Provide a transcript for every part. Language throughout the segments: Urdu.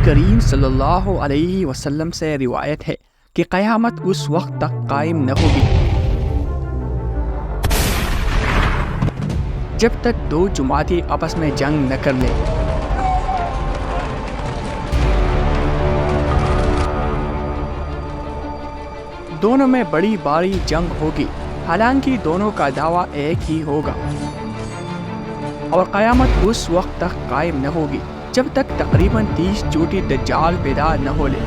کریم صلی اللہ علیہ وسلم سے روایت ہے کہ قیامت اس وقت تک قائم نہ ہوگی جب تک دو جماعتیں آپس میں جنگ نہ کر لیں۔ دونوں میں بڑی باری جنگ ہوگی، حالانکہ دونوں کا دعویٰ ایک ہی ہوگا، اور قیامت اس وقت تک قائم نہ ہوگی جب تک تقریباً 30 جھوٹی دجال پیدا نہ ہو لے۔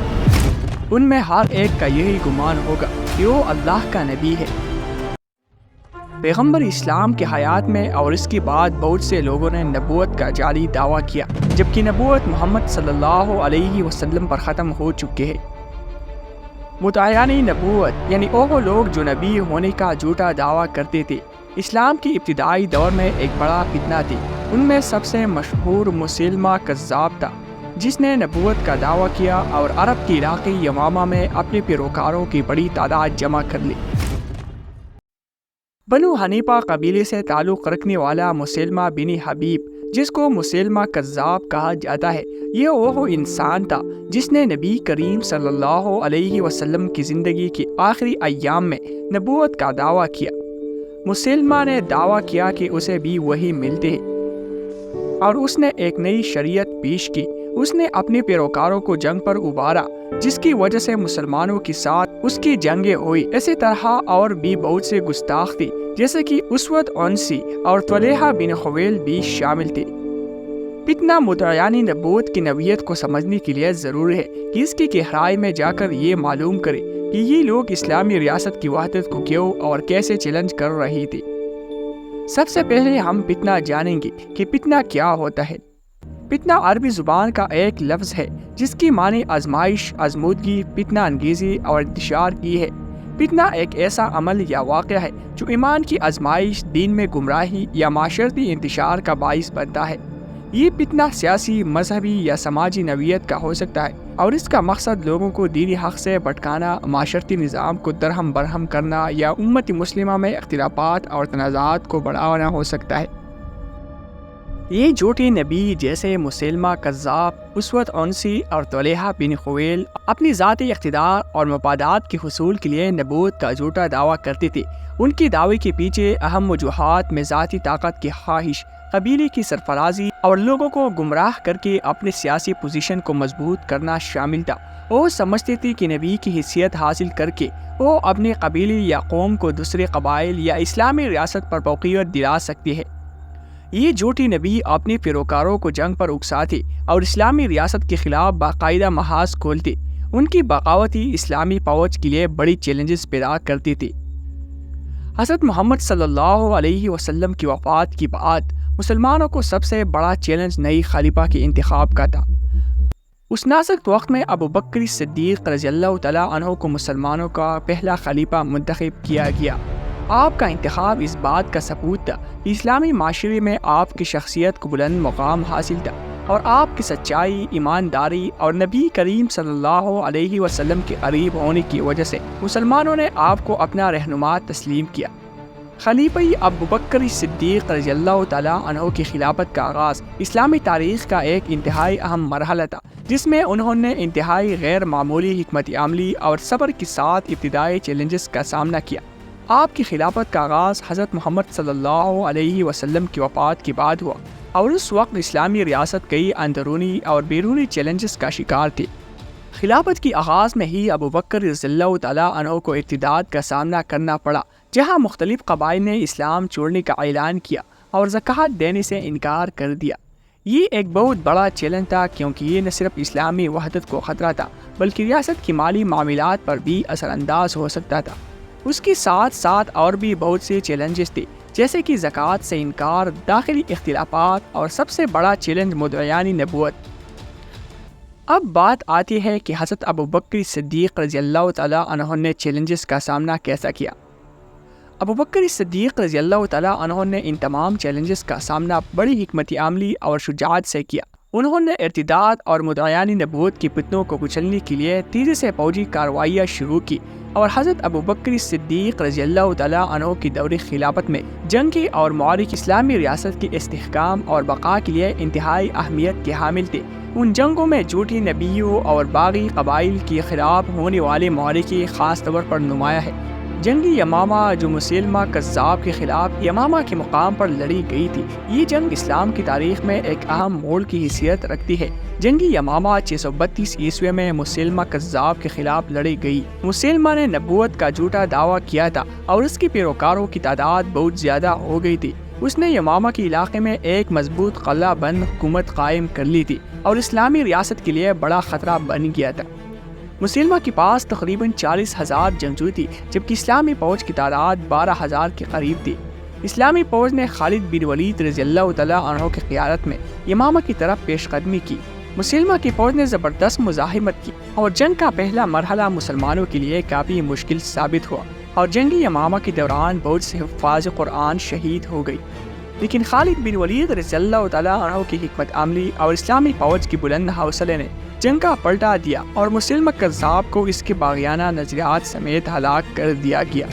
ان میں ہر ایک کا یہی گمان ہوگا کہ وہ اللہ کا نبی ہے۔ پیغمبر اسلام کی حیات میں اور اس کے بعد بہت سے لوگوں نے نبوت کا جعلی دعویٰ کیا، جبکہ نبوت محمد صلی اللہ علیہ وسلم پر ختم ہو چکے ہے۔ مدعیان نبوت یعنی وہ لوگ جو نبی ہونے کا جھوٹا دعویٰ کرتے تھے، اسلام کی ابتدائی دور میں ایک بڑا فتنہ تھی۔ ان میں سب سے مشہور مسیلمہ کذاب تھا، جس نے نبوت کا دعویٰ کیا اور عرب کے علاقے یمامہ میں اپنے پیروکاروں کی بڑی تعداد جمع کر لی۔ بنو حنیفہ قبیلے سے تعلق رکھنے والا مسیلمہ بن حبیب، جس کو مسیلمہ کذاب کہا جاتا ہے، یہ وہ انسان تھا جس نے نبی کریم صلی اللہ علیہ وسلم کی زندگی کے آخری ایام میں نبوت کا دعویٰ کیا۔ مسیلمہ نے دعویٰ کیا کہ اسے بھی وہی ملتے ہیں، اور اس نے ایک نئی شریعت پیش کی۔ اس نے اپنے پیروکاروں کو جنگ پر ابھارا، جس کی وجہ سے مسلمانوں کے ساتھ اس کی جنگیں ہوئی۔ اسی طرح اور بھی بہت سے گستاخ تھے، جیسے کہ اسود عنسی اور طلحہ بن خویل بھی شامل تھے۔ فتنہ مدعیان نبوت کی نوعیت کو سمجھنے کے لیے ضروری ہے کہ اس کی گہرائی میں جا کر یہ معلوم کرے کہ یہ لوگ اسلامی ریاست کی وحدت کو کیوں اور کیسے چیلنج کر رہے تھے۔ سب سے پہلے ہم فتنہ جانیں گے کہ فتنہ کیا ہوتا ہے۔ فتنہ عربی زبان کا ایک لفظ ہے جس کی معنی آزمائش، آزمودگی، فتنہ انگیزی اور انتشار کی ہے۔ فتنہ ایک ایسا عمل یا واقعہ ہے جو ایمان کی آزمائش، دین میں گمراہی یا معاشرتی انتشار کا باعث بنتا ہے۔ یہ فتنہ سیاسی، مذہبی یا سماجی نوعیت کا ہو سکتا ہے، اور اس کا مقصد لوگوں کو دینی حق سے بھٹکانا، معاشرتی نظام کو درہم برہم کرنا یا امت مسلمہ میں اختلافات اور تنازعات کو بڑھانا ہو سکتا ہے۔ یہ جھوٹے نبی جیسے مسیلمہ کذاب، اسود عنسی اور طلحہ بن خویل اپنی ذاتی اقتدار اور مفادات کے حصول کے لیے نبوت کا جھوٹا دعویٰ کرتے تھے۔ ان کی دعوے کے پیچھے اہم وجوہات میں ذاتی طاقت کی خواہش، قبیلے کی سرفرازی اور لوگوں کو گمراہ کر کے اپنے سیاسی پوزیشن کو مضبوط کرنا شامل تھا۔ وہ سمجھتے تھے کہ نبی کی حیثیت حاصل کر کے وہ اپنے قبیلے یا قوم کو دوسرے قبائل یا اسلامی ریاست پر فوقیت دلا سکتے ہیں۔ یہ جھوٹی نبی اپنے پیروکاروں کو جنگ پر اکساتے اور اسلامی ریاست کے خلاف باقاعدہ محاذ کھولتے۔ ان کی بغاوتی اسلامی فوج کے لیے بڑی چیلنجز پیدا کرتی تھی۔ حضرت محمد صلی اللہ علیہ وسلم کی وفات کے بعد مسلمانوں کو سب سے بڑا چیلنج نئی خلیفہ کے انتخاب کا تھا۔ اس نازک وقت میں ابو بکر صدیق رضی اللہ تعالیٰ عنہ کو مسلمانوں کا پہلا خلیفہ منتخب کیا گیا۔ آپ کا انتخاب اس بات کا ثبوت تھا کہ اسلامی معاشرے میں آپ کی شخصیت کو بلند مقام حاصل تھا، اور آپ کی سچائی، ایمانداری اور نبی کریم صلی اللہ علیہ وسلم کے قریب ہونے کی وجہ سے مسلمانوں نے آپ کو اپنا رہنما تسلیم کیا۔ خلیفہ ابو بکر صدیق رضی اللہ تعالیٰ عنہ کی خلافت کا آغاز اسلامی تاریخ کا ایک انتہائی اہم مرحلہ تھا، جس میں انہوں نے انتہائی غیر معمولی حکمت عملی اور صبر کے ساتھ ابتدائی چیلنجز کا سامنا کیا۔ آپ کی خلافت کا آغاز حضرت محمد صلی اللہ علیہ وسلم کی وفات کے بعد ہوا، اور اس وقت اسلامی ریاست کئی اندرونی اور بیرونی چیلنجز کا شکار تھی۔ خلافت کی آغاز میں ہی ابو بکر رضی اللہ تعالیٰ عنہ کو ارتداد کا سامنا کرنا پڑا، جہاں مختلف قبائل نے اسلام چھوڑنے کا اعلان کیا اور زکوٰۃ دینے سے انکار کر دیا۔ یہ ایک بہت بڑا چیلنج تھا، کیونکہ یہ نہ صرف اسلامی وحدت کو خطرہ تھا بلکہ ریاست کی مالی معاملات پر بھی اثر انداز ہو سکتا تھا۔ اس کے ساتھ ساتھ اور بھی بہت سے چیلنجز تھے، جیسے کہ زکوٰۃ سے انکار، داخلی اختلافات اور سب سے بڑا چیلنج مدعیان نبوت۔ اب بات آتی ہے کہ حضرت ابو بکر صدیق رضی اللہ تعالیٰ عنہ نے چیلنجز کا سامنا کیسا کیا۔ ابو بکر صدیق رضی اللہ تعالیٰ عنہ نے ان تمام چیلنجز کا سامنا بڑی حکمت عملی اور شجاعت سے کیا۔ انہوں نے ارتداد اور مدعیان نبوت کی فتنوں کو کچلنے کے لیے تیزی سے فوجی کارروائیاں شروع کی، اور حضرت ابوبکر صدیق رضی اللہ تعالیٰ عنہ کی دور خلافت میں جنگی اور معرکہ اسلامی ریاست کے استحکام اور بقا کے لیے انتہائی اہمیت کے حامل تھے۔ ان جنگوں میں جھوٹی نبیوں اور باغی قبائل کے خلاف ہونے والے معرکے خاص طور پر نمایاں ہے۔ جنگی یمامہ، جو مسیلمہ کذاب کے خلاف یمامہ کے مقام پر لڑی گئی تھی، یہ جنگ اسلام کی تاریخ میں ایک اہم موڑ کی حیثیت رکھتی ہے۔ جنگی یمامہ 632 عیسوی میں مسیلمہ کذاب کے خلاف لڑی گئی۔ مسیلمہ نے نبوت کا جھوٹا دعویٰ کیا تھا اور اس کے پیروکاروں کی تعداد بہت زیادہ ہو گئی تھی۔ اس نے یمامہ کے علاقے میں ایک مضبوط قلعہ بند حکومت قائم کر لی تھی اور اسلامی ریاست کے لیے بڑا خطرہ بن گیا تھا۔ مسیلمہ کے پاس تقریباً 40,000 جنگجو تھی، جبکہ اسلامی فوج کی تعداد 12,000 کے قریب تھی۔ اسلامی فوج نے خالد بن ولید رضی اللہ تعالیٰ عنہ کی قیادت میں یمامہ کی طرف پیش قدمی کی۔ مسلمہ کی فوج نے زبردست مزاحمت کی اور جنگ کا پہلا مرحلہ مسلمانوں کے لیے کافی مشکل ثابت ہوا، اور جنگی یمامہ کے دوران بہت سے حفاظ قرآن شہید ہو گئی۔ لیکن خالد بن ولید رضی اللہ تعالیٰ عنہ کی حکمت عملی اور اسلامی فوج کی بلند حوصلے نے جنگ کا پلٹا دیا، اور مسلمہ کذاب کو اس کے باغیانہ نظریات سمیت ہلاک کر دیا گیا۔